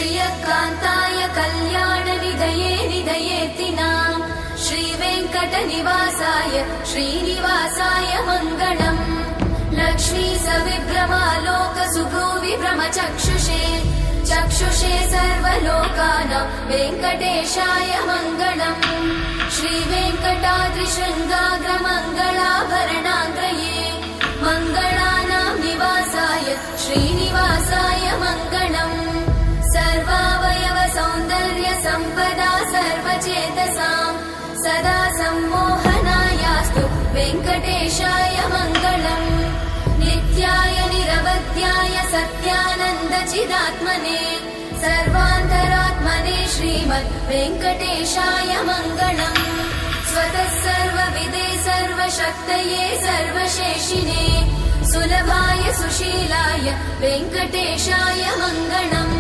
श्रियकान्ताय कल्याणनिधये निधयेतिनाम् श्रीवेङ्कटनिवासाय श्रीनिवासाय मङ्गलम् लक्ष्मी सविभ्रमालोक सुभ्रूविभ्रमचक्षुषे चक्षुषे सर्वलोकानां वेङ्कटेशाय मङ्गलम् श्रीवेङ्कटाद्रिशृङ्गाग्रमङ्गलाभरणाङ्गये मङ्गलानां निवासाय श्रीनिवासाय मङ्गलम् सर्वावयव सौन्दर्य सम्पदा सर्वचेतसां सदा सम्मोहनायास्तु वेङ्कटेशाय मङ्गलम् नित्याय निरवध्याय सत्यानन्दचिदात्मने सर्वान्तरात्मने श्रीमद् वेङ्कटेशाय मङ्गलम् स्वतः सर्वविदे सर्वशक्तये सर्वशेषिने सुलभाय सुशीलाय वेङ्कटेशाय मङ्गलम्।